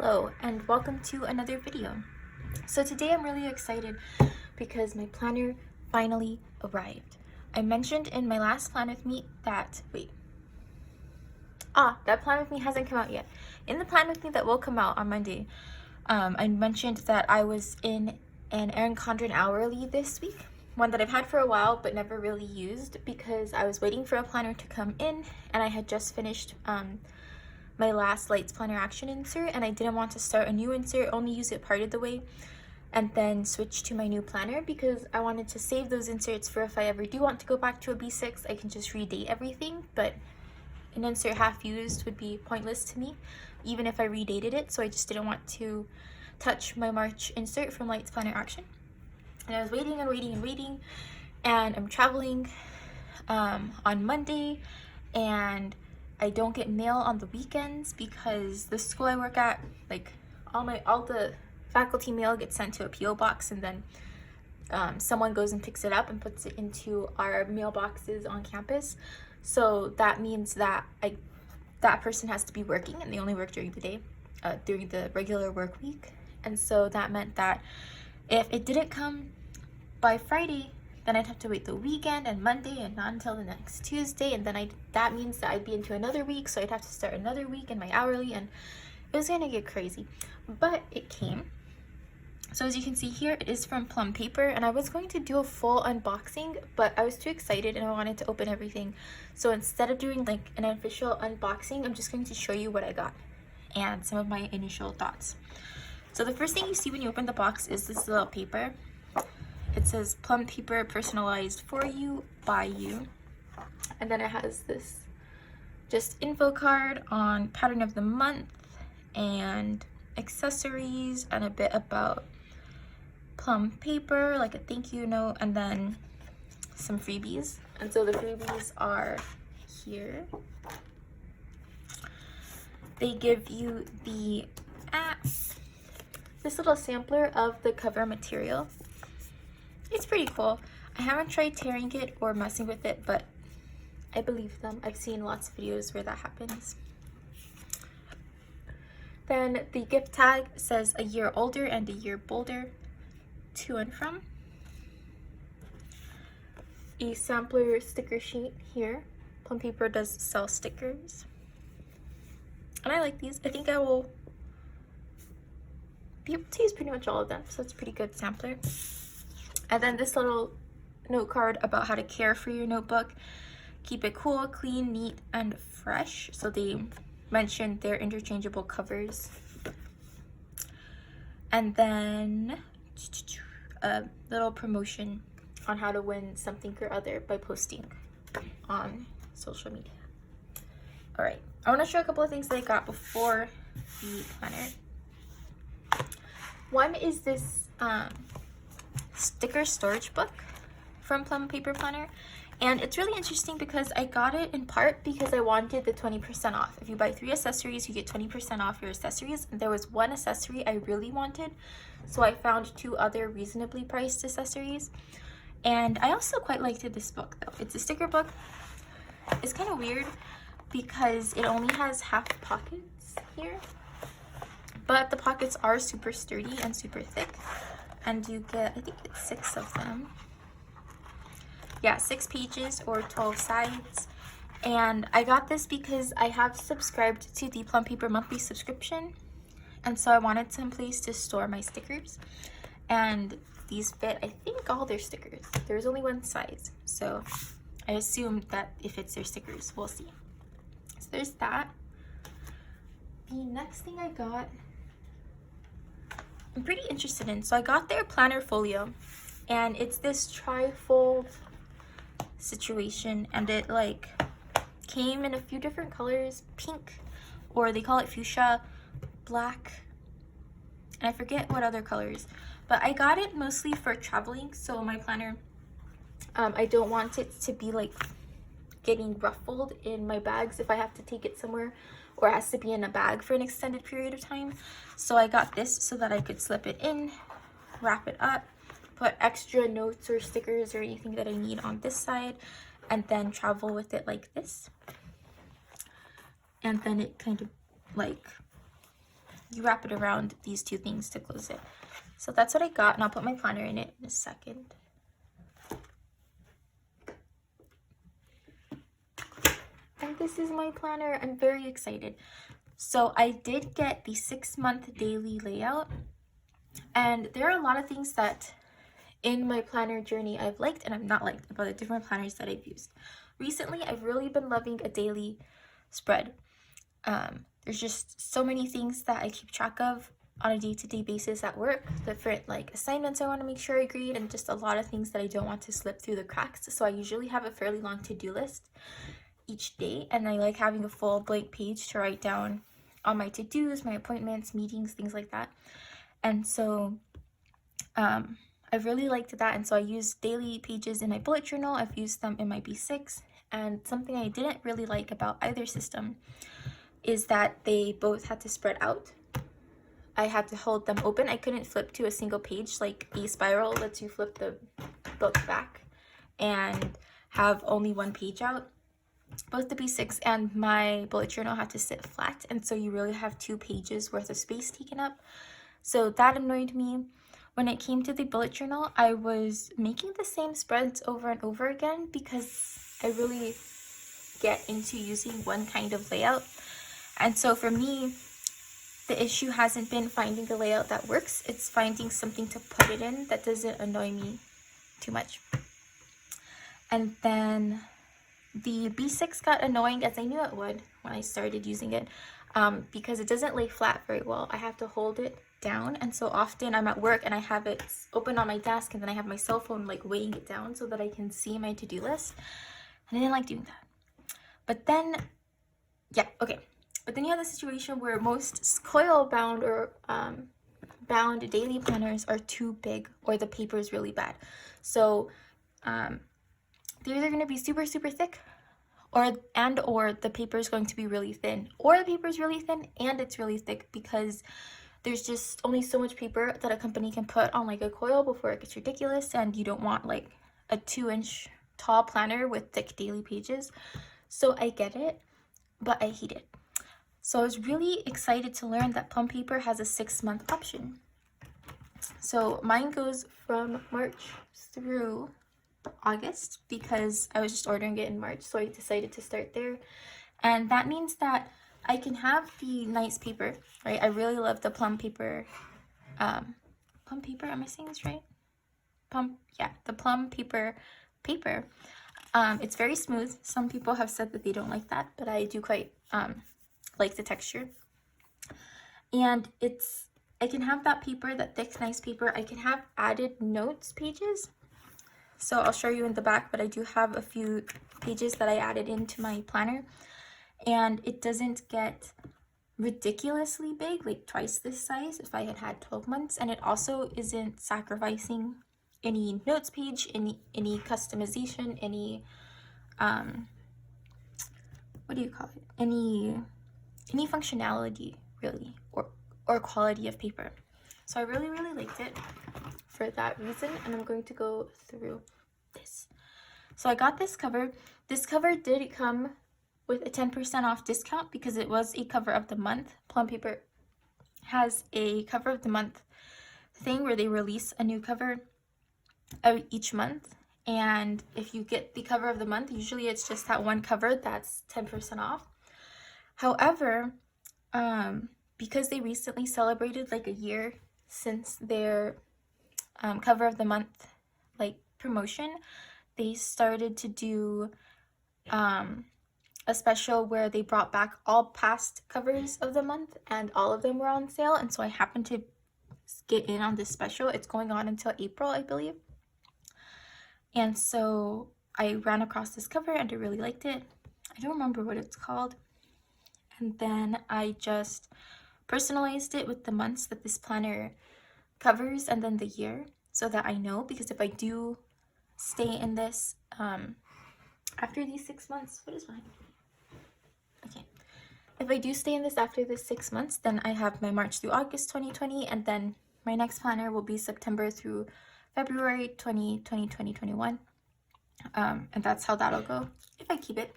Hello and welcome to another video. So today I'm really excited because my planner finally arrived. I mentioned in my last plan with me that, that plan with me hasn't come out yet. In the plan with me that will come out on Monday, I mentioned that I was in an Erin Condren hourly this week, one that I've had for a while but never really used because I was waiting for a planner to come in and I had just finished my last Lights Planner Action insert and I didn't want to start a new insert, only use it part of the way and then switch to my new planner because I wanted to save those inserts for if I ever do want to go back to a B6, I can just redate everything, but an insert half used would be pointless to me even if I redated it, so I just didn't want to touch my March insert from Lights Planner Action. And I was waiting and I'm traveling on Monday and I don't get mail on the weekends because the school I work at, like all the faculty mail gets sent to a PO box and then someone goes and picks it up and puts it into our mailboxes on campus. So that means that that person has to be working and they only work during the day, during the regular work week. And so that meant that if it didn't come by Friday, then I'd have to wait the weekend and Monday and not until the next Tuesday, and then that means that I'd be into another week, so I'd have to start another week in my hourly, and it was gonna get crazy. But it came. So as you can see here, it is from Plum paper, and I was going to do a full unboxing, but I was too excited and I wanted to open everything. So instead of doing like an official unboxing, I'm just going to show you what I got and some of my initial thoughts. So the first thing you see when you open the box is this little paper. It says Plum paper personalized for you, by you. And then it has this just info card on pattern of the month and accessories and a bit about Plum paper, like a thank you note, and then some freebies. And so the freebies are here. They give you this little sampler of the cover material. It's pretty cool. I haven't tried tearing it or messing with it, but I believe them. I've seen lots of videos where that happens. Then the gift tag says a year older and a year bolder, to and from. A sampler sticker sheet here. Plum paper does sell stickers. And I like these. I think I will be able to use pretty much all of them, so it's a pretty good sampler. And then this little note card about how to care for your notebook. Keep it cool, clean, neat, and fresh. So they mentioned their interchangeable covers. And then a little promotion on how to win something or other by posting on social media. All right, I want to show a couple of things that I got before the planner. One is this sticker storage book from Plum Paper Planner, and it's really interesting because I got it in part because I wanted the 20% off. If you buy 3 accessories, you get 20% off your accessories, and there was one accessory I really wanted, so I found 2 other reasonably priced accessories. And I also quite liked this book though. It's a sticker book. It's kind of weird because it only has half pockets here, but the pockets are super sturdy and super thick. And you get, I think it's 6 of them. Yeah, 6 pages or 12 sides. And I got this because I have subscribed to the Plum Paper monthly subscription. And so I wanted some place to store my stickers. And these fit, I think, all their stickers. There's only one size. So I assumed that it fits their stickers. We'll see. So there's that. The next thing I got, I'm pretty interested in. So I got their planner folio, and it's this tri-fold situation, and it like came in a few different colors, pink, or they call it fuchsia, black, and I forget what other colors, but I got it mostly for traveling. So my planner, I don't want it to be like getting ruffled in my bags if I have to take it somewhere, or it has to be in a bag for an extended period of time. So I got this so that I could slip it in, wrap it up, put extra notes or stickers or anything that I need on this side, and then travel with it like this. And then it kind of like you wrap it around these two things to close it. So that's what I got, and I'll put my planner in it in a second. And this is my planner. I'm very excited. So I did get the 6-month daily layout, and there are a lot of things that in my planner journey I've liked and I've not liked about the different planners that I've used. Recently, I've really been loving a daily spread. There's just so many things that I keep track of on a day-to-day basis at work, different like assignments I want to make sure I grade, and just a lot of things that I don't want to slip through the cracks. So I usually have a fairly long to-do list each day, and I like having a full blank page to write down all my to-dos, my appointments, meetings, things like that. And so I've really liked that, and so I use daily pages in my bullet journal. I've used them in my B6, and something I didn't really like about either system is that they both had to spread out. I had to hold them open. I couldn't flip to a single page. Like a spiral lets you flip the book back and have only one page out. Both the B6 and my bullet journal had to sit flat, and so you really have 2 pages worth of space taken up. So that annoyed me. When it came to the bullet journal, I was making the same spreads over and over again because I really get into using one kind of layout. And so for me, the issue hasn't been finding a layout that works. It's finding something to put it in that doesn't annoy me too much. And then the B6 got annoying, as I knew it would when I started using it, because it doesn't lay flat very well. I have to hold it down, and so often I'm at work and I have it open on my desk, and then I have my cell phone like weighing it down so that I can see my to-do list. And I didn't like doing that. But then, But then you have the situation where most coil bound or bound daily planners are too big, or the paper is really bad. So they're either going to be super, super thick, or the paper is going to be really thin, or the paper is really thin and it's really thick, because there's just only so much paper that a company can put on like a coil before it gets ridiculous, and you don't want like a 2-inch tall planner with thick daily pages. So I get it, but I hate it. So I was really excited to learn that Plum paper has a 6-month option. So mine goes from March through August because I was just ordering it in March, so I decided to start there. And that means that I can have the nice paper, right? I really love the Plum paper. Plum paper, am I saying this right? The Plum paper. It's very smooth. Some people have said that they don't like that, but I do quite like the texture. And I can have that paper, that thick, nice paper. I can have added notes pages. So I'll show you in the back, but I do have a few pages that I added into my planner. And it doesn't get ridiculously big, like twice this size if I had 12 months. And it also isn't sacrificing any notes page, any customization, any, any functionality really, or quality of paper. So I really, really liked it for that reason, and I'm going to go through this. So I got this cover. This cover did come with a 10% off discount because it was a cover of the month. Plum paper has a cover of the month thing where they release a new cover each month, and if you get the cover of the month, usually it's just that one cover that's 10% off. However, because they recently celebrated like a year since their cover of the month like promotion, they started to do a special where they brought back all past covers of the month, and all of them were on sale. And so I happened to get in on this special. It's going on until April, I believe. And so I ran across this cover and I really liked it. I don't remember what it's called. And then I just personalized it with the months that this planner covers and then the year, so that I know, because if I do stay in this after these 6 months, if I do stay in this after this 6 months, then I have my March through August 2020, and then my next planner will be September through February 2020, 2021. And that's how that'll go if I keep it.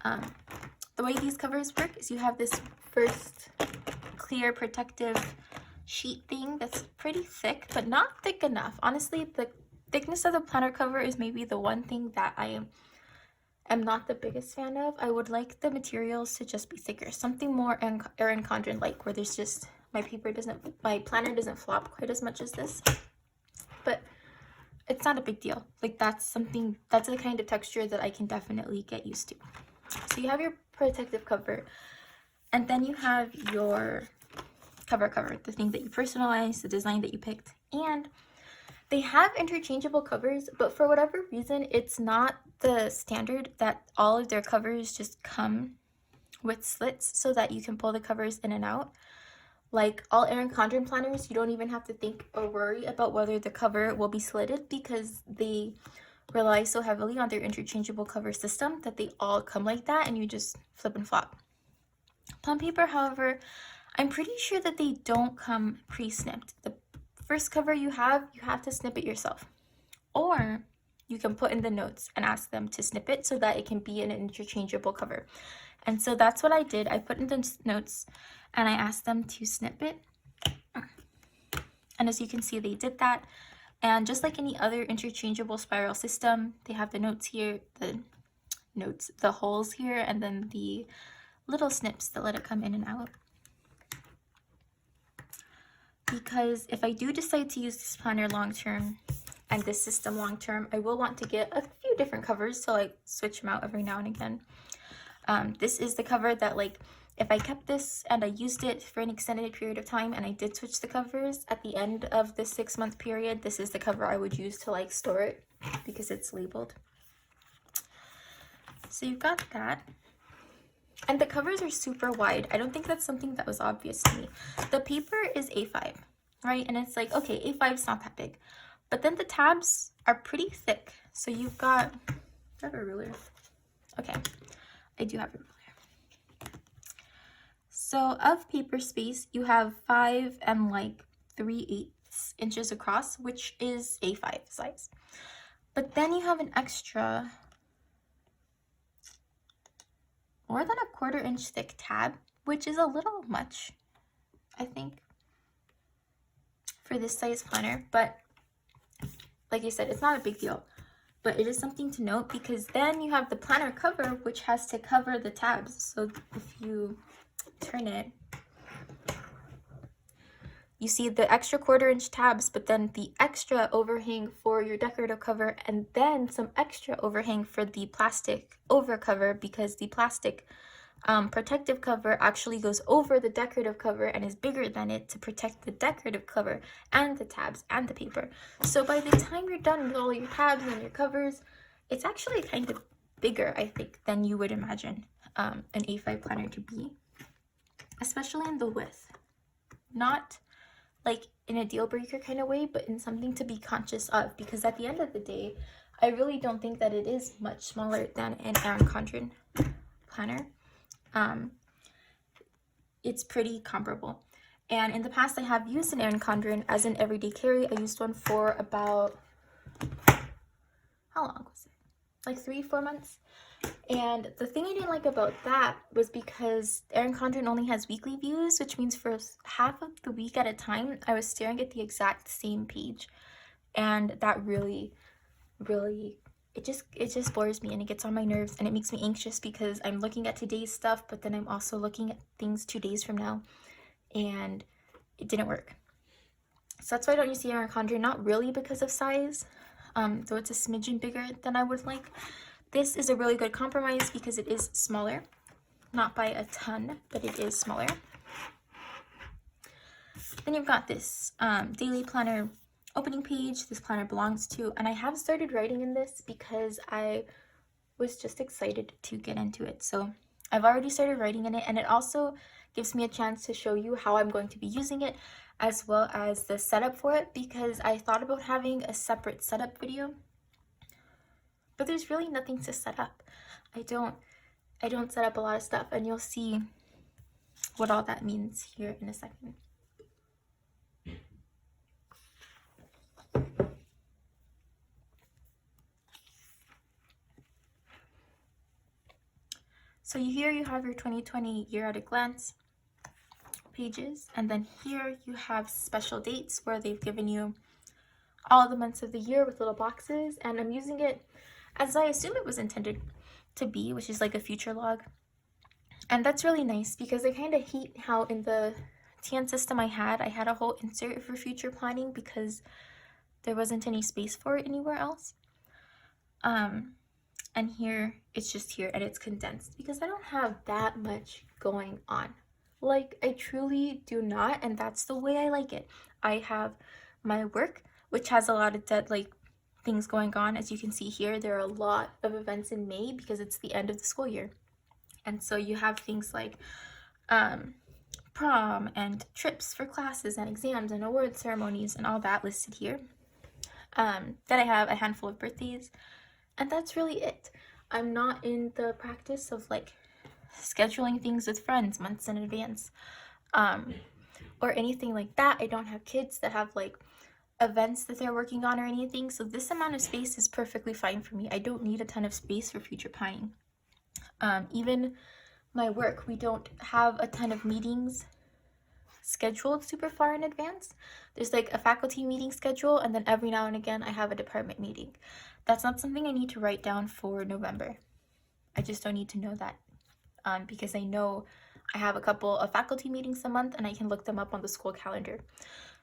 The way these covers work is you have this first clear protective sheet thing that's pretty thick, but not thick enough. Honestly, the thickness of the planner cover is maybe the one thing that I am not the biggest fan of. I would like the materials to just be thicker, something more Erin Condren like, where there's just my planner doesn't flop quite as much as this, but it's not a big deal. Like, that's the kind of texture that I can definitely get used to. So you have your protective cover, and then you have your cover, the thing that you personalized, the design that you picked. And they have interchangeable covers, but for whatever reason, it's not the standard that all of their covers just come with slits so that you can pull the covers in and out. Like all Erin Condren planners, you don't even have to think or worry about whether the cover will be slitted because they rely so heavily on their interchangeable cover system that they all come like that and you just flip and flop. Plum paper, however, I'm pretty sure that they don't come pre-snipped. The first cover you have to snip it yourself. Or you can put in the notes and ask them to snip it so that it can be an interchangeable cover. And so that's what I did. I put in the notes and I asked them to snip it. And as you can see, they did that. And just like any other interchangeable spiral system, they have the notes here, the holes here, and then the little snips that let it come in and out. Because if I do decide to use this planner long term and this system long term, I will want to get a few different covers to like switch them out every now and again. This is the cover that, like, if I kept this and I used it for an extended period of time and I did switch the covers at the end of the 6-month period, this is the cover I would use to like store it because it's labeled. So you've got that. And the covers are super wide. I don't think that's something that was obvious to me. The paper is A5, right? And it's like, okay, A5 is not that big. But then the tabs are pretty thick. So you've got, do I have a ruler? Okay, I do have a ruler. So of paper space, you have 5 and like 3/8 inches across, which is A5 size. But then you have an extra more than a 1/4 inch thick tab, which is a little much, I think, for this size planner. But like I said, it's not a big deal, but it is something to note because then you have the planner cover, which has to cover the tabs. So if you turn it, you see the extra 1/4 inch tabs, but then the extra overhang for your decorative cover, and then some extra overhang for the plastic over cover because the plastic protective cover actually goes over the decorative cover and is bigger than it to protect the decorative cover and the tabs and the paper. So by the time you're done with all your tabs and your covers, it's actually kind of bigger, I think, than you would imagine an A5 planner to be, especially in the width. Not like in a deal breaker kind of way, but in something to be conscious of, because at the end of the day, I really don't think that it is much smaller than an Erin Condren planner. It's pretty comparable. And in the past, I have used an Erin Condren as an everyday carry. I used one for about, how long was it? Like 3-4 months. And the thing I didn't like about that was because Erin Condren only has weekly views, which means for half of the week at a time, I was staring at the exact same page. And that really, it just bores me and it gets on my nerves and it makes me anxious because I'm looking at today's stuff, but then I'm also looking at things 2 days from now, and it didn't work. So that's why I don't use the Erin Condren, not really because of size, though it's a smidgen bigger than I would like. This is a really good compromise because it is smaller, not by a ton, but it is smaller. Then you've got this daily planner opening page this planner belongs to, and I have started writing in this because I was just excited to get into it. So I've already started writing in it, and it also gives me a chance to show you how I'm going to be using it, as well as the setup for it, because I thought about having a separate setup video, but there's really nothing to set up. I don't set up a lot of stuff, and you'll see what all that means here in a second. So here you have your 2020 year at a glance. pages, and then here you have special dates where they've given you all the months of the year with little boxes, and I'm using it as I assume it was intended to be, which is like a future log. And that's really nice because I kind of hate how in the TN system I had a whole insert for future planning because there wasn't any space for it anywhere else. And here it's just here and it's condensed because I don't have that much going on. Like, I truly do not, and that's the way I like it. I have my work, which has a lot of things going on. As you can see here, there are a lot of events in May because it's the end of the school year. And so you have things like prom and trips for classes and exams and award ceremonies and all that listed here. Then I have a handful of birthdays, and that's really it. I'm not in the practice of like scheduling things with friends months in advance or anything like that. I don't have kids that have like events that they're working on or anything, so this amount of space is perfectly fine for me. I don't need a ton of space for future planning. Even my work, we don't have a ton of meetings scheduled super far in advance. There's like a faculty meeting schedule, and then every now and again I have a department meeting. That's not something I need to write down for November. I just don't need to know that because I know I have a couple of faculty meetings a month and I can look them up on the school calendar.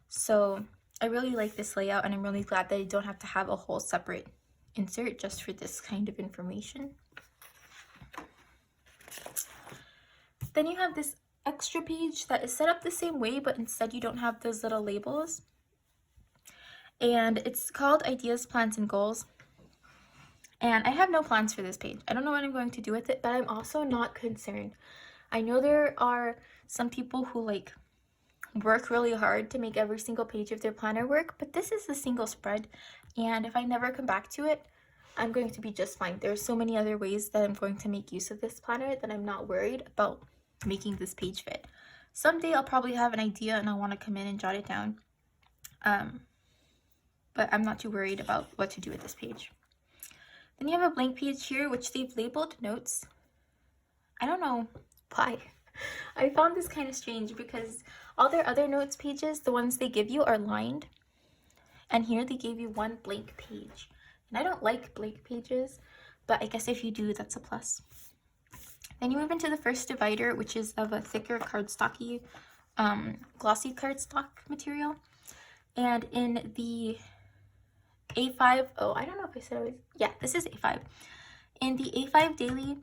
So I really like this layout, and I'm really glad that I don't have to have a whole separate insert just for this kind of information. Then you have this extra page that is set up the same way, but instead you don't have those little labels. And it's called Ideas, Plans, and Goals. And I have no plans for this page. I don't know what I'm going to do with it, but I'm also not concerned. I know there are some people who like work really hard to make every single page of their planner work, but this is a single spread, and if I never come back to it, I'm going to be just fine. There are so many other ways that I'm going to make use of this planner that I'm not worried about making this page fit. Someday I'll probably have an idea and I'll want to come in and jot it down, but I'm not too worried about what to do with this page. Then you have a blank page here, which they've labeled notes. I don't know why. I found this kind of strange because all their other notes pages, the ones they give you, are lined, and here they gave you one blank page. And I don't like blank pages, but I guess if you do, that's a plus. Then you move into the first divider, which is of a thicker cardstocky, glossy cardstock material. And in the A5, oh, I don't know if I said it was, yeah, this is A5. In the A5 daily,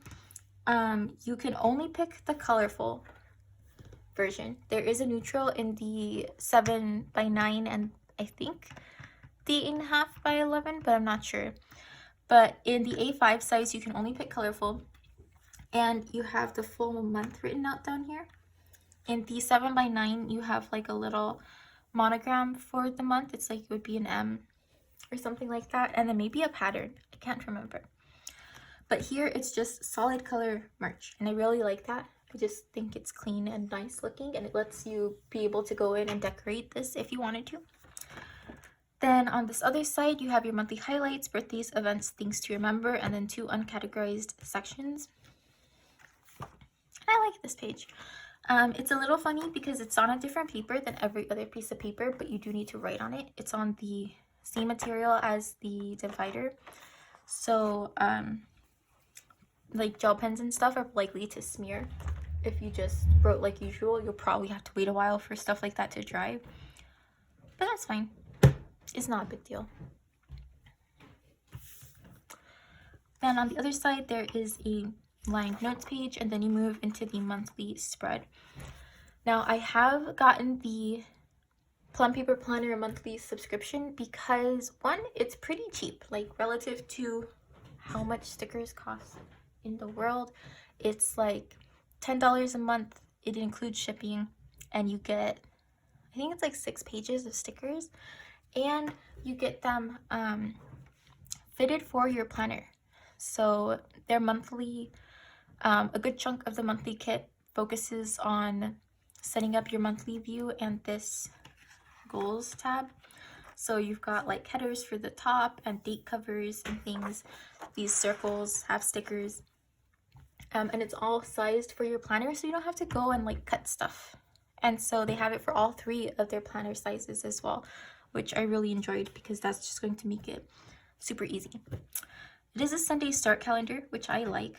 you can only pick the colorful version. There is a neutral in the 7x9 and I think the 8.5x11, but I'm not sure. But in the A5 size, you can only pick colorful, and you have the full month written out down here. In the 7x9, you have like a little monogram for the month. It's like it would be an M or something like that, and then maybe a pattern. I can't remember. But here it's just solid color merch, and I really like that. I just think it's clean and nice looking, and it lets you be able to go in and decorate this if you wanted to. Then on this other side, you have your monthly highlights, birthdays, events, things to remember, and then 2 uncategorized sections. And I like this page. It's a little funny because it's on a different paper than every other piece of paper, but you do need to write on it. It's on the same material as the divider. So, like gel pens and stuff are likely to smear. If you just wrote like usual, you'll probably have to wait a while for stuff like that to dry. But that's fine. It's not a big deal. Then on the other side, there is a lined notes page, and then you move into the monthly spread. Now, I have gotten the Plum Paper Planner monthly subscription because, one, it's pretty cheap, like relative to how much stickers cost in the world. It's like $10 a month. It includes shipping, and you get, I think it's like 6 pages of stickers, and you get them fitted for your planner. So their monthly, a good chunk of the monthly kit focuses on setting up your monthly view and this goals tab. So you've got like headers for the top and date covers and things. These circles have stickers, and it's all sized for your planner, so you don't have to go and like cut stuff And so they have it for all 3 of their planner sizes as well, which I really enjoyed because that's just going to make it super easy. It is a Sunday start calendar, which I like.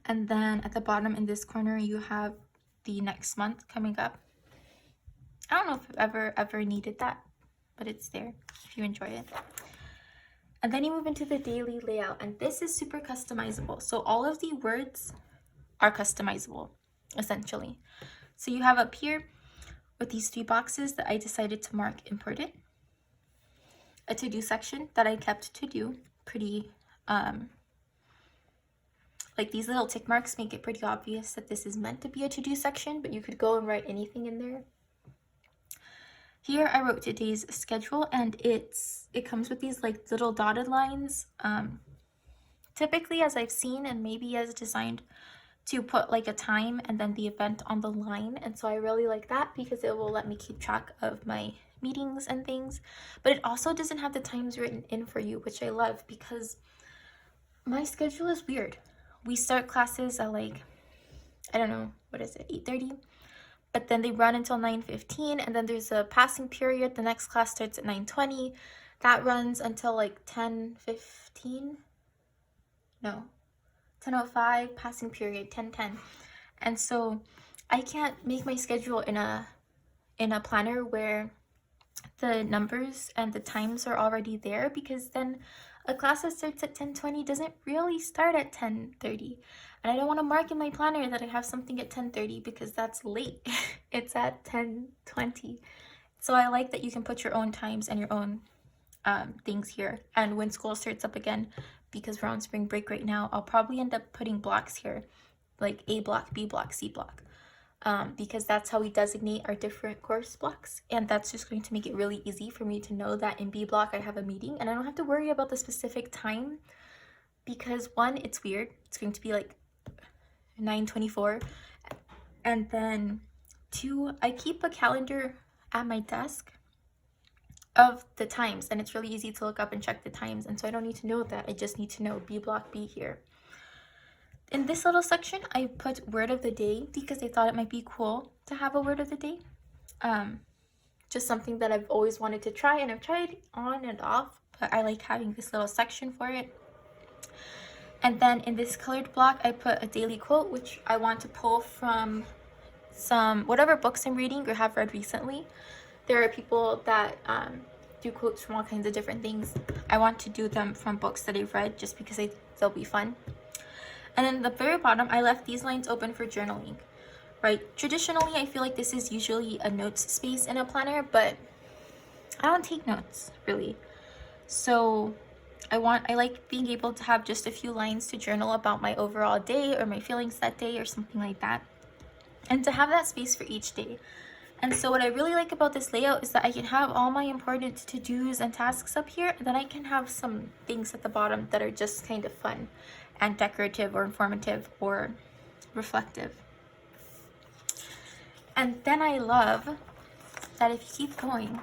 And then at the bottom in this corner, you have the next month coming up. I don't know if I've ever needed that, but it's there if you enjoy it. And then you move into the daily layout, and this is super customizable. So all of the words are customizable, essentially. So you have up here with these 3 boxes that I decided to mark important, a to-do section that I kept to do, pretty, like these little tick marks make it pretty obvious that this is meant to be a to-do section, but you could go and write anything in there. Here I wrote today's schedule, and it comes with these like little dotted lines, typically as I've seen and maybe as designed to put like a time and then the event on the line. And so I really like that because it will let me keep track of my meetings and things, but it also doesn't have the times written in for you, which I love because my schedule is weird. We start classes at like, I don't know, what is it, 8:30? But then they run until 9:15, and then there's a passing period. The next class starts at 9:20. That runs until like 10:15. No, 10:05, passing period, 10:10. And so I can't make my schedule in a planner where the numbers and the times are already there, because then a class that starts at 10:20 doesn't really start at 10:30. And I don't want to mark in my planner that I have something at 10:30 because that's late. It's at 10:20. So I like that you can put your own times and your own things here. And when school starts up again, because we're on spring break right now, I'll probably end up putting blocks here, like A block, B block, C block. Because that's how we designate our different course blocks, and that's just going to make it really easy for me to know that in B block I have a meeting and I don't have to worry about the specific time, because 1, it's weird, it's going to be like 9:24, and then 2, I keep a calendar at my desk of the times, and it's really easy to look up and check the times, and so I don't need to know that. I just need to know B block B here. In this little section, I put word of the day because I thought it might be cool to have a word of the day. Just something that I've always wanted to try, and I've tried on and off, but I like having this little section for it. And then in this colored block, I put a daily quote, which I want to pull from whatever books I'm reading or have read recently. There are people that do quotes from all kinds of different things. I want to do them from books that I've read just because they'll be fun. And then the very bottom, I left these lines open for journaling, right? Traditionally, I feel like this is usually a notes space in a planner, but I don't take notes, really. So I like being able to have just a few lines to journal about my overall day or my feelings that day or something like that, and to have that space for each day. And so what I really like about this layout is that I can have all my important to-dos and tasks up here, and then I can have some things at the bottom that are just kind of fun and decorative or informative or reflective. And then I love that if you keep going,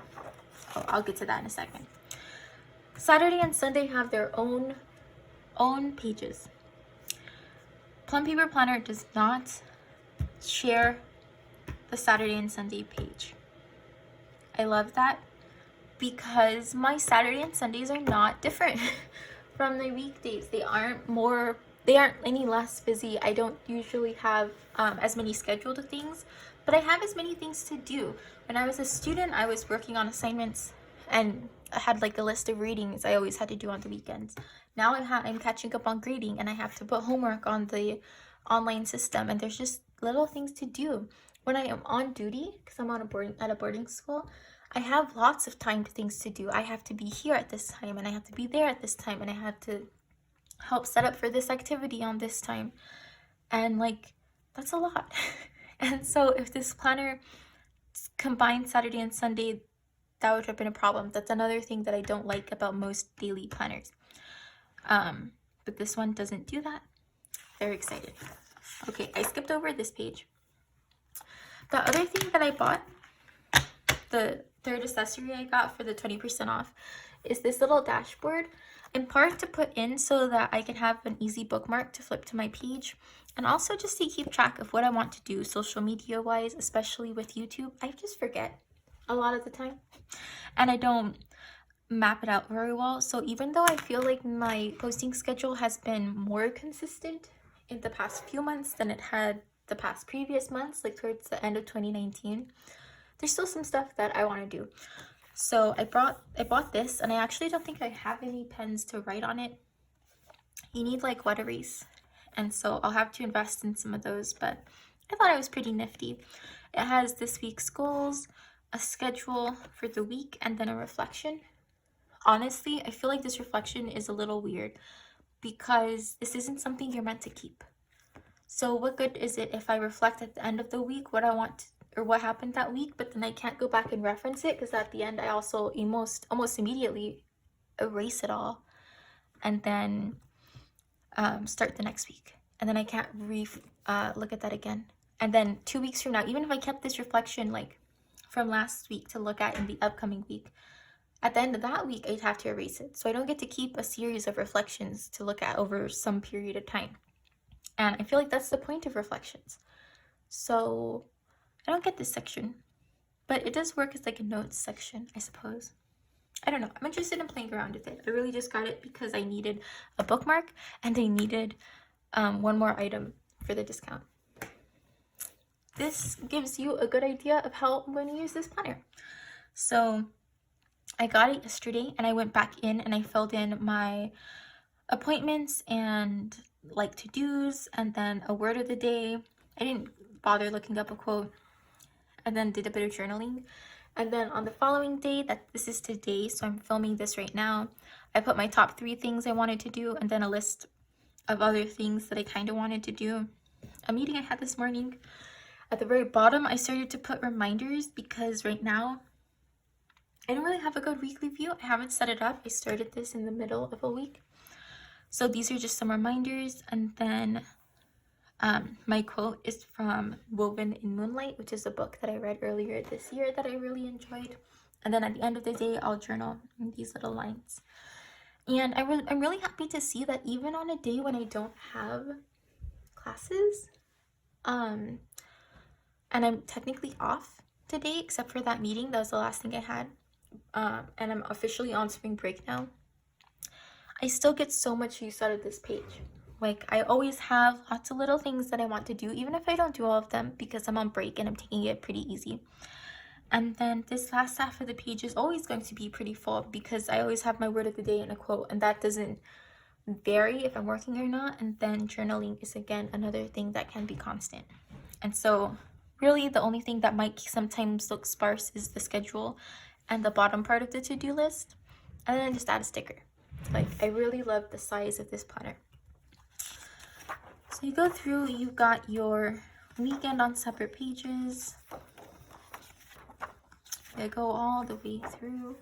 I'll get to that in a second. Saturday and Sunday have their own pages. Plum Paper Planner does not share the Saturday and Sunday page. I love that because my Saturday and Sundays are not different from the weekdays. They aren't any less busy. I don't usually have as many scheduled things, but I have as many things to do. When I was a student, I was working on assignments and I had like a list of readings I always had to do on the weekends. Now I'm catching up on grading and I have to put homework on the online system, and there's just little things to do. When I am on duty, because I'm at a boarding school, I have lots of things to do. I have to be here at this time, and I have to be there at this time, and I have to help set up for this activity on this time. And like, that's a lot. And so if this planner combined Saturday and Sunday, that would have been a problem. That's another thing that I don't like about most daily planners. But this one doesn't do that. Very excited. Okay, I skipped over this page. The other thing that I bought, the third accessory I got for the 20% off, is this little dashboard. in part to put in so that I can have an easy bookmark to flip to my page, and also just to keep track of what I want to do social media wise, especially with YouTube. I just forget a lot of the time, and I don't map it out very well. So even though I feel like my posting schedule has been more consistent in the past few months than it had the past previous months, like towards the end of 2019, there's still some stuff that I want to do. So I bought this, and I actually don't think I have any pens to write on it. You need like wet erase, and so I'll have to invest in some of those, but I thought it was pretty nifty. It has this week's goals, a schedule for the week, and then a reflection. Honestly, I feel like this reflection is a little weird because this isn't something you're meant to keep. So what good is it if I reflect at the end of the week what I want or what happened that week, but then I can't go back and reference it because at the end I also almost immediately erase it all and then start the next week, and then I can't look at that again. And then 2 weeks from now, even if I kept this reflection like from last week to look at in the upcoming week, at the end of that week I'd have to erase it. So I don't get to keep a series of reflections to look at over some period of time. And I feel like that's the point of reflections. So I don't get this section, but it does work as like a notes section, I suppose. I don't know. I'm interested in playing around with it. I really just got it because I needed a bookmark and I needed one more item for the discount. This gives you a good idea of how I'm going to use this planner. So I got it yesterday and I went back in and I filled in my appointments and like to-dos and then a word of the day. I didn't bother looking up a quote, and then did a bit of journaling. And then on the following day, this is today, so I'm filming this right now, I put my top 3 things I wanted to do and then a list of other things that I kind of wanted to do. A meeting I had this morning. At the very bottom, I started to put reminders because right now I don't really have a good weekly view. I haven't set it up. I started this in the middle of a week. So these are just some reminders. And then my quote is from Woven in Moonlight, which is a book that I read earlier this year that I really enjoyed. And then at the end of the day, I'll journal in these little lines. And I'm really happy to see that even on a day when I don't have classes, and I'm technically off today, except for that meeting, that was the last thing I had, and I'm officially on spring break now, I still get so much use out of this page. Like, I always have lots of little things that I want to do, even if I don't do all of them, because I'm on break and I'm taking it pretty easy. And then this last half of the page is always going to be pretty full because I always have my word of the day and a quote, and that doesn't vary if I'm working or not. And then journaling is again another thing that can be constant. And so really the only thing that might sometimes look sparse is the schedule and the bottom part of the to-do list, and then just add a sticker. Like, I really love the size of this planner. So you go through, you've got your weekend on separate pages. They go all the way through.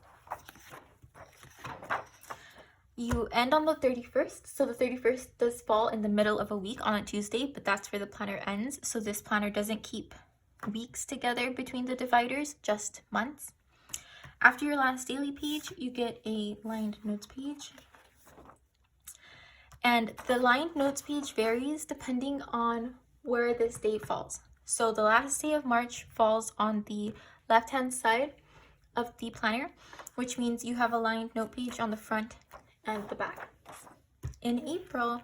You end on the 31st. So the 31st does fall in the middle of a week on a Tuesday, but that's where the planner ends. So this planner doesn't keep weeks together between the dividers, just months. After your last daily page, you get a lined notes page. And the lined notes page varies depending on where this day falls. So the last day of March falls on the left-hand side of the planner, which means you have a lined note page on the front and the back. In April,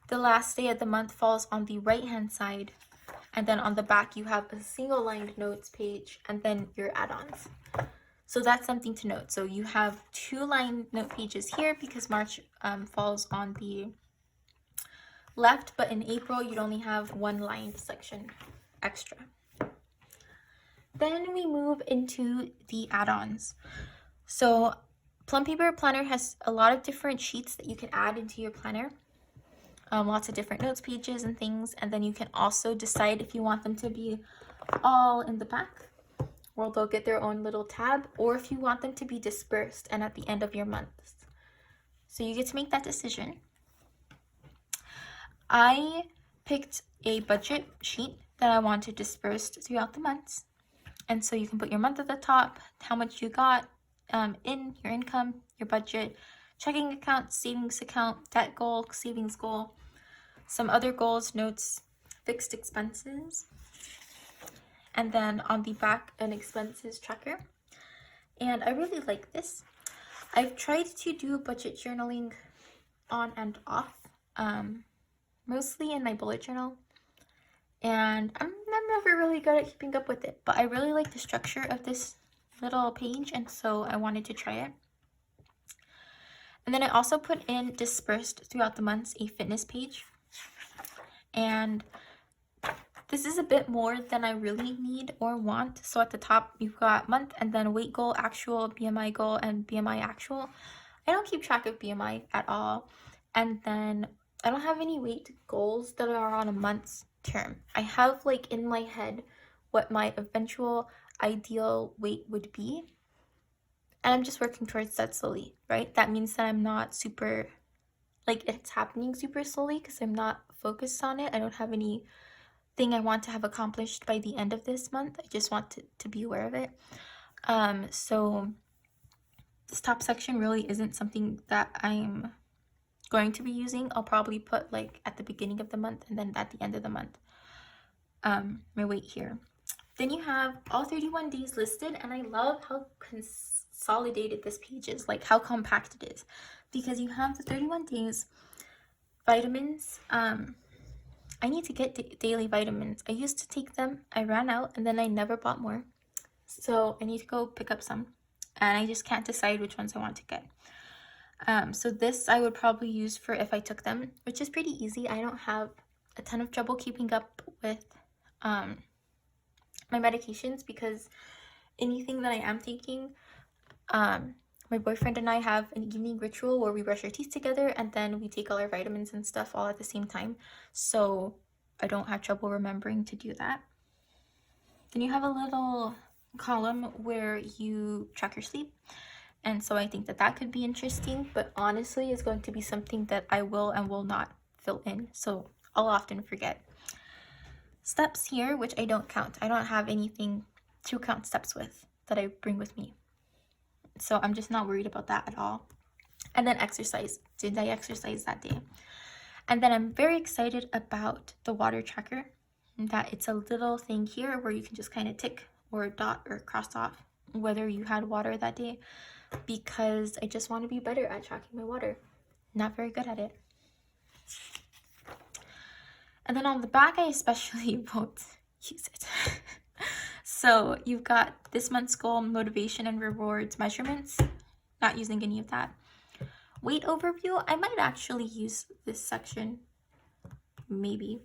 the last day of the month falls on the right-hand side, and then on the back you have a single lined notes page and then your add-ons. So that's something to note. So you have 2 lined note pages here because March falls on the left, but in April you'd only have 1 lined section extra. Then we move into the add-ons. So Plum Paper Planner has a lot of different sheets that you can add into your planner. Lots of different notes pages and things, and then you can also decide if you want them to be all in the back, or they'll get their own little tab, or if you want them to be dispersed and at the end of your months. So you get to make that decision. I picked a budget sheet that I wanted dispersed throughout the months. And so you can put your month at the top, how much you got, in your income, your budget, checking account, savings account, debt goal, savings goal, some other goals, notes, fixed expenses, and then on the back, an expenses tracker. And I really like this. I've tried to do budget journaling on and off, mostly in my bullet journal, and I'm never really good at keeping up with it, but I really like the structure of this little page, and so I wanted to try it. And then I also put in dispersed throughout the months a fitness page, and this is a bit more than I really need or want. So at the top you've got month and then weight goal, actual, BMI goal, and BMI actual. I don't keep track of BMI at all, and then I don't have any weight goals that are on a month's term. I have like in my head what my eventual ideal weight would be, and I'm just working towards that slowly, right? That means that I'm not super, like, it's happening super slowly because I'm not focused on it. I don't have any thing I want to have accomplished by the end of this month. I just want to be aware of it. So this top section really isn't something that I'm going to be using. I'll probably put like at the beginning of the month and then at the end of the month, my weight here. Then you have all 31 days listed, and I love how consolidated this page is, like how compact it is, because you have the 31 days, vitamins. I need to get daily vitamins. I used to take them, I ran out, and then I never bought more. So I need to go pick up some, and I just can't decide which ones I want to get. So this I would probably use for if I took them, which is pretty easy. I don't have a ton of trouble keeping up with my medications, because anything that I am taking, my boyfriend and I have an evening ritual where we brush our teeth together and then we take all our vitamins and stuff all at the same time. So I don't have trouble remembering to do that. Then you have a little column where you track your sleep. And so I think that that could be interesting, but honestly, it's going to be something that I will and will not fill in. So I'll often forget. Steps here, which I don't count. I don't have anything to count steps with that I bring with me. So I'm just not worried about that at all. And then exercise. Did I exercise that day? And then I'm very excited about the water tracker, that it's a little thing here where you can just kind of tick or dot or cross off whether you had water that day, because I just want to be better at tracking my water. Not very good at it. And then on the back, I especially won't use it. So you've got this month's goal, motivation and rewards, measurements. Not using any of that. Weight overview, I might actually use this section. Maybe.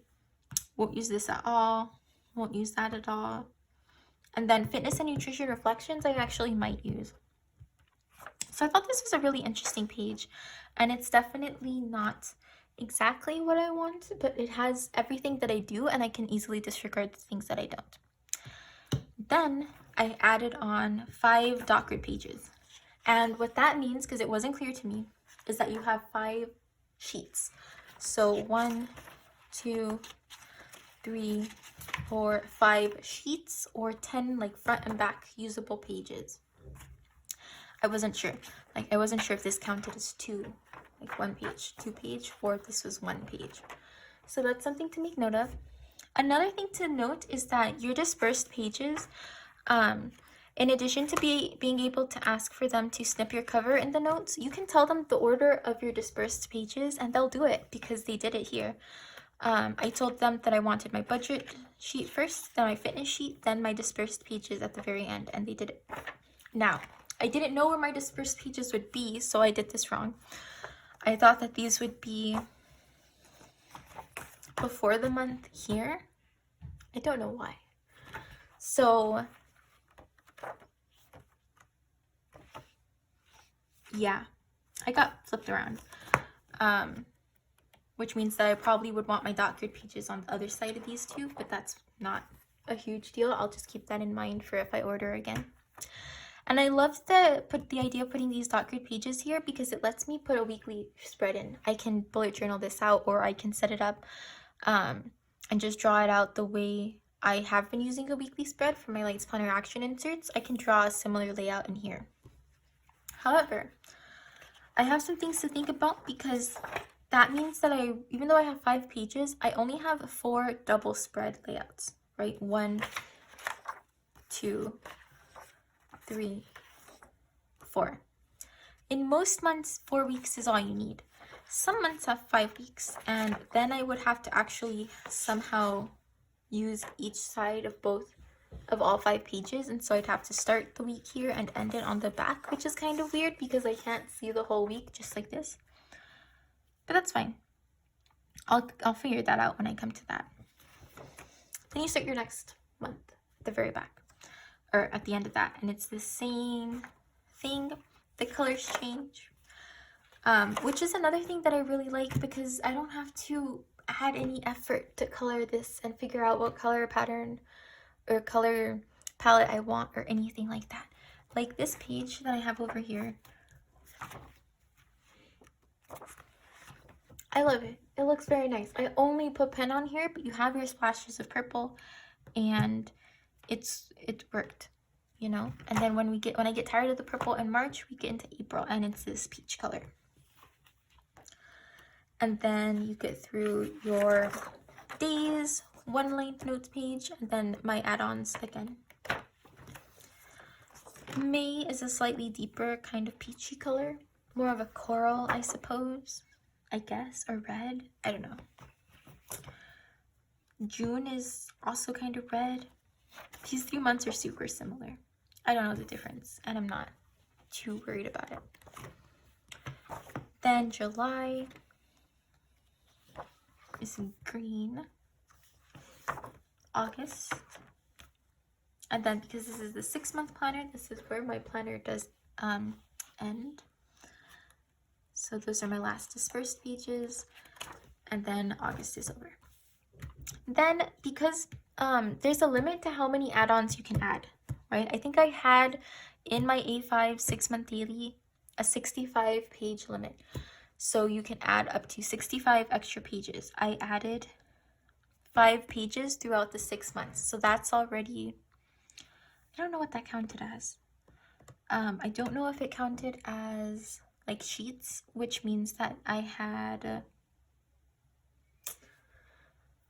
Won't use this at all. Won't use that at all. And then fitness and nutrition reflections, I actually might use. So I thought this was a really interesting page, and it's definitely not exactly what I want, but it has everything that I do, and I can easily disregard the things that I don't. Then I added on 5 dot grid pages. And what that means, because it wasn't clear to me, is that you have 5 sheets. So 1, 2, 3, 4, 5 sheets, or 10 like front and back usable pages. I wasn't sure. I wasn't sure if this counted as 2, like 1 page, 2 page, or if this was 1 page. So that's something to make note of. Another thing to note is that your dispersed pages, in addition to being able to ask for them to snip your cover in the notes, you can tell them the order of your dispersed pages and they'll do it, because they did it here. I told them that I wanted my budget sheet first, then my fitness sheet, then my dispersed pages at the very end, and they did it. Now, I didn't know where my dispersed pages would be, so I did this wrong. I thought that these would be before the month here. I don't know why. So yeah, I got flipped around, which means that I probably would want my dot grid pages on the other side of these two, but that's not a huge deal. I'll just keep that in mind for if I order again. And I love the idea of putting these dot grid pages here, because it lets me put a weekly spread in. I can bullet journal this out, or I can set it up and just draw it out the way I have been using a weekly spread for my Lights Planner action inserts. I can draw a similar layout in here. However, I have some things to think about because that means that even though I have 5 pages, I only have 4 double spread layouts, right? 1, 2, 3, 4. In most months, 4 weeks is all you need. Some months have 5 weeks, and then I would have to actually somehow use each side of all 5 pages, and so I'd have to start the week here and end it on the back, which is kind of weird because I can't see the whole week just like this. But that's fine. I'll figure that out when I come to that. Then you start your next month at the very back, or at the end of that, and it's the same thing. The colors change, which is another thing that I really like because I don't have to add any effort to color this and figure out what color pattern or color palette I want or anything like that. Like this page that I have over here, I love it. It looks very nice. I only put pen on here, but you have your splashes of purple, and it worked, you know. And then when I get tired of the purple in March, we get into April, and it's this peach color. And then you get through your days, 1 length notes page, and then my add-ons again. May is a slightly deeper kind of peachy color, more of a coral, I suppose, I guess, or red, I don't know. June is also kind of red. These 3 months are super similar. I don't know the difference, and I'm not too worried about it. Then July is in green. August, and then because this is the 6-month planner, this is where my planner does end. So those are my last dispersed pages, and then August is over. Then because there's a limit to how many add-ons you can add, right? I think I had in my A5 6-month daily a 65 page limit, so you can add up to 65 extra pages. I added 5 pages throughout the 6 months, so that's already, I don't know what that counted as. I don't know if it counted as like sheets, which means that I had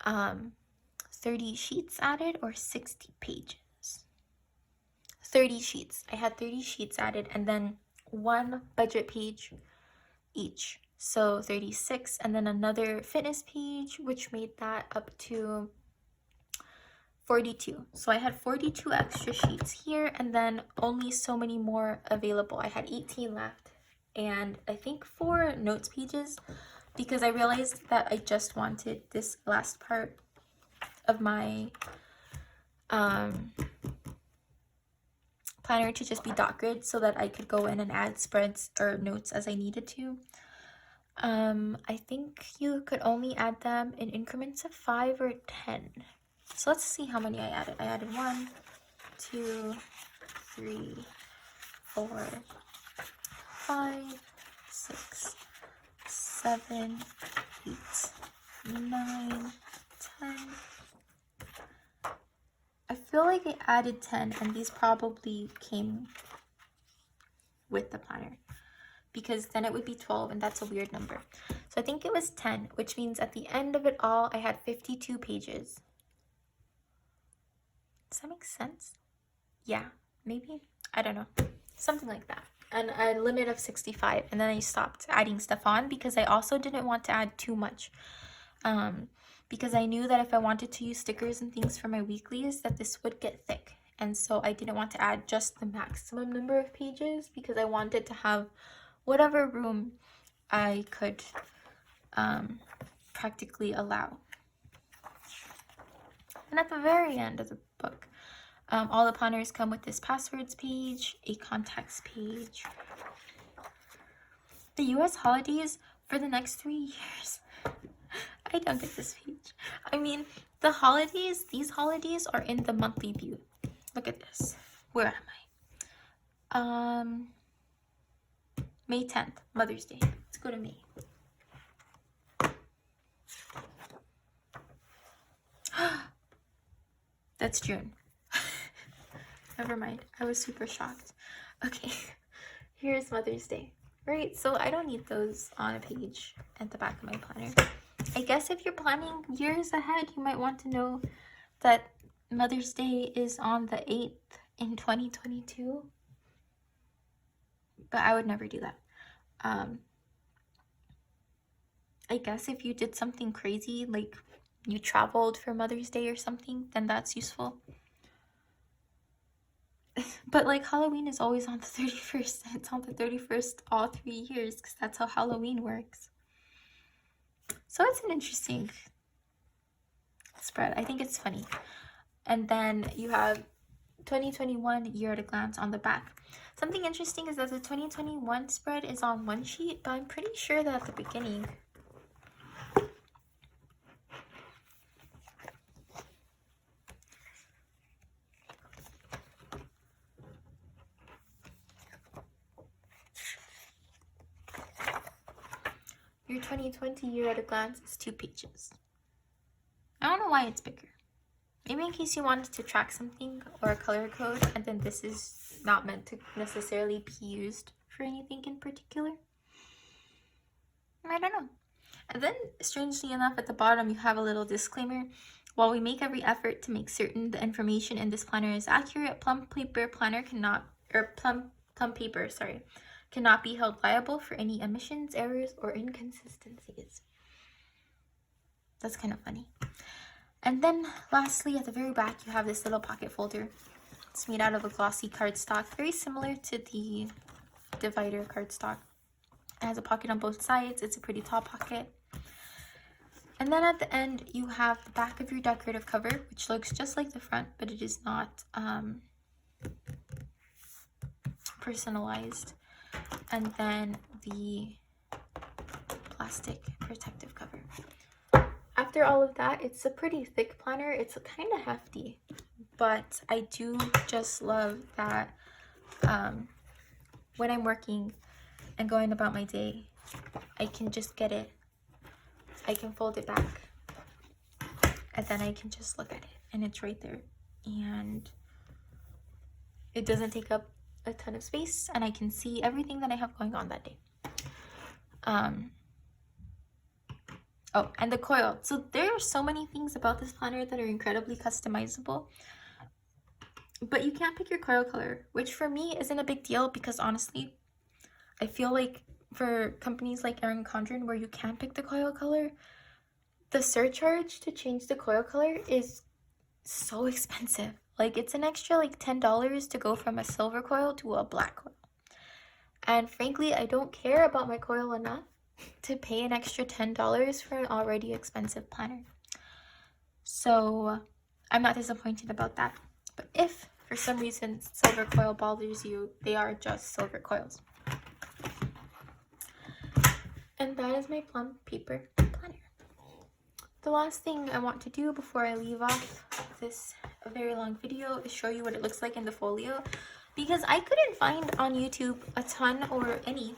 30 sheets added, or 60 pages. 30 sheets. I had 30 sheets added, and then 1 budget page each. So 36, and then another fitness page, which made that up to 42. So I had 42 extra sheets here, and then only so many more available. I had 18 left, and I think 4 notes pages, because I realized that I just wanted this last part of my planner to just be dot grid so that I could go in and add spreads or notes as I needed to. I think you could only add them in increments of 5 or 10. So let's see how many I added. I added 1, 2, 3, 4, 5, 6, 7, 8, 9, 10. I feel like I added 10, and these probably came with the planner, because then it would be 12, and that's a weird number. So I think it was 10, which means at the end of it all, I had 52 pages. Does that make sense? Yeah, maybe? I don't know. Something like that. And a limit of 65, and then I stopped adding stuff on because I also didn't want to add too much. Because I knew that if I wanted to use stickers and things for my weeklies, that this would get thick. And so I didn't want to add just the maximum number of pages, because I wanted to have whatever room I could practically allow. And at the very end of the book, all the planners come with this passwords page, a contacts page, the US holidays for the next 3 years. I don't get this page. I mean, the holidays, these holidays are in the monthly view. Look at this. Where am I? May 10th, Mother's Day. Let's go to May. That's June. Never mind. I was super shocked. Okay. here's Mother's Day, right? So I don't need those on a page at the back of my planner. I guess if you're planning years ahead, you might want to know that Mother's Day is on the 8th in 2022. But I would never do that. I guess if you did something crazy, like you traveled for Mother's Day or something, then that's useful. But like Halloween is always on the 31st. And it's on the 31st all 3 years because that's how Halloween works. So it's an interesting spread. I think it's funny. And then you have 2021 year at a glance on the back. Something interesting is that the 2021 spread is on one sheet, but I'm pretty sure that at the beginning your 2020 year at a glance is 2 pages. I don't know why it's bigger. Maybe in case you wanted to track something or a color code, and then this is not meant to necessarily be used for anything in particular. I don't know. And then, strangely enough, at the bottom you have a little disclaimer. While we make every effort to make certain the information in this planner is accurate, Plum paper cannot be held liable for any omissions, errors, or inconsistencies. That's kind of funny. And then lastly, at the very back, you have this little pocket folder. It's made out of a glossy cardstock, very similar to the divider cardstock. It has a pocket on both sides. It's a pretty tall pocket. And then at the end, you have the back of your decorative cover, which looks just like the front, but it is not personalized. And then the plastic protective cover. After all of that, it's a pretty thick planner. It's kind of hefty, but I do just love that when I'm working and going about my day, I can just get it. I can fold it back, and then I can just look at it, and it's right there. And it doesn't take up a ton of space, and I can see everything that I have going on that day. Oh, and the coil. So there are so many things about this planner that are incredibly customizable, but you can't pick your coil color, which for me isn't a big deal because honestly, I feel like for companies like Erin Condren where you can pick the coil color, the surcharge to change the coil color is so expensive. Like it's an extra like $10 to go from a silver coil to a black coil. And frankly, I don't care about my coil enough to pay an extra $10 for an already expensive planner. So I'm not disappointed about that. But if for some reason silver coil bothers you, they are just silver coils. And that is my Plum paper planner. The last thing I want to do before I leave off this very long video is show you what it looks like in the folio, because I couldn't find on YouTube a ton or any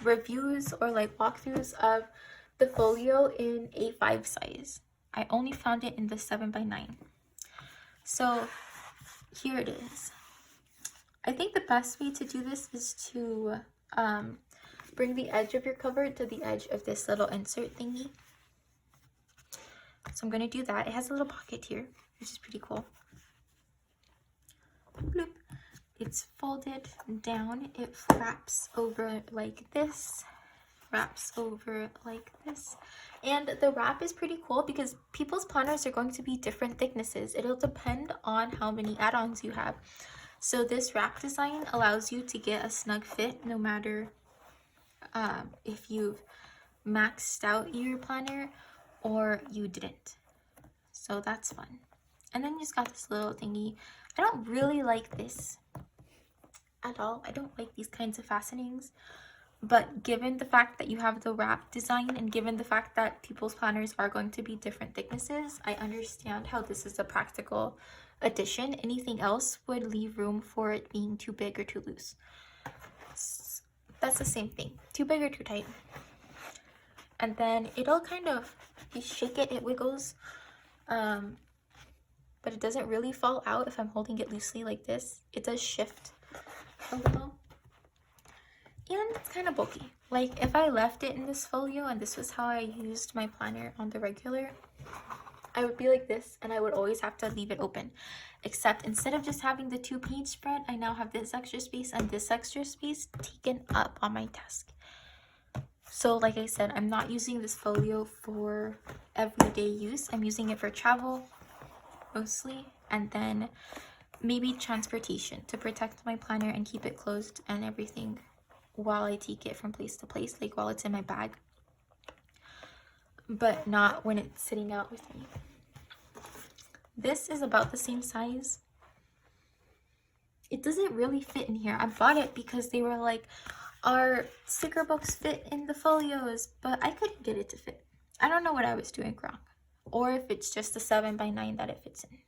reviews or like walkthroughs of the folio in A5 size. I only found it in the 7x9. So here it is. I think the best way to do this is to bring the edge of your cover to the edge of this little insert thingy. So I'm going to do that. It has a little pocket here, which is pretty cool. Bloop. It's folded down. It wraps over like this, wraps over like this. And the wrap is pretty cool because people's planners are going to be different thicknesses. It'll depend on how many add-ons you have. So this wrap design allows you to get a snug fit no matter if you've maxed out your planner or you didn't. So that's fun. And then you just got this little thingy. I don't really like this at all. I don't like these kinds of fastenings, but given the fact that you have the wrap design and given the fact that people's planners are going to be different thicknesses, I understand how this is a practical addition. Anything else would leave room for it being too big or too loose. That's the same thing, too big or too tight. And then it'll kind of, you shake it, it wiggles, but it doesn't really fall out if I'm holding it loosely like this. It does shift a little. and it's kind of bulky. Like if I left it in this folio and this was how I used my planner on the regular, I would be like this and I would always have to leave it open. Except instead of just having the 2-page spread, I now have this extra space and this extra space taken up on my desk. So like I said, I'm not using this folio for everyday use. I'm using it for travel mostly, and then maybe transportation to protect my planner and keep it closed and everything while I take it from place to place, like while it's in my bag, but not when it's sitting out with me. This is about the same size. It doesn't really fit in here. I bought it because they were like, our sticker books fit in the folios, but I couldn't get it to fit. I don't know what I was doing wrong, or if it's just a 7x9 that it fits in.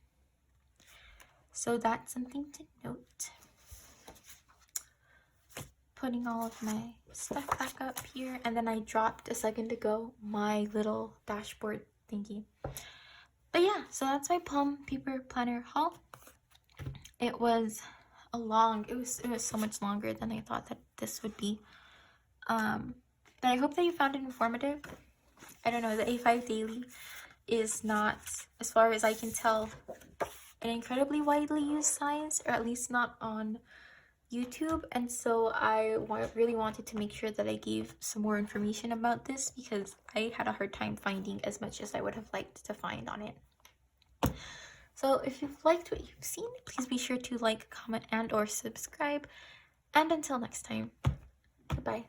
So that's something to note. Putting all of my stuff back up here, and then I dropped a second ago my little dashboard thingy. But yeah, so that's my Plum paper planner haul. It was a long, it was so much longer than I thought that this would be. But I hope that you found it informative. I don't know, the A5 Daily is not, as far as I can tell, an incredibly widely used size, or at least not on YouTube, and so I really wanted to make sure that I gave some more information about this because I had a hard time finding as much as I would have liked to find on it. So if you've liked what you've seen, please be sure to like, comment, and or subscribe, and until next time, goodbye.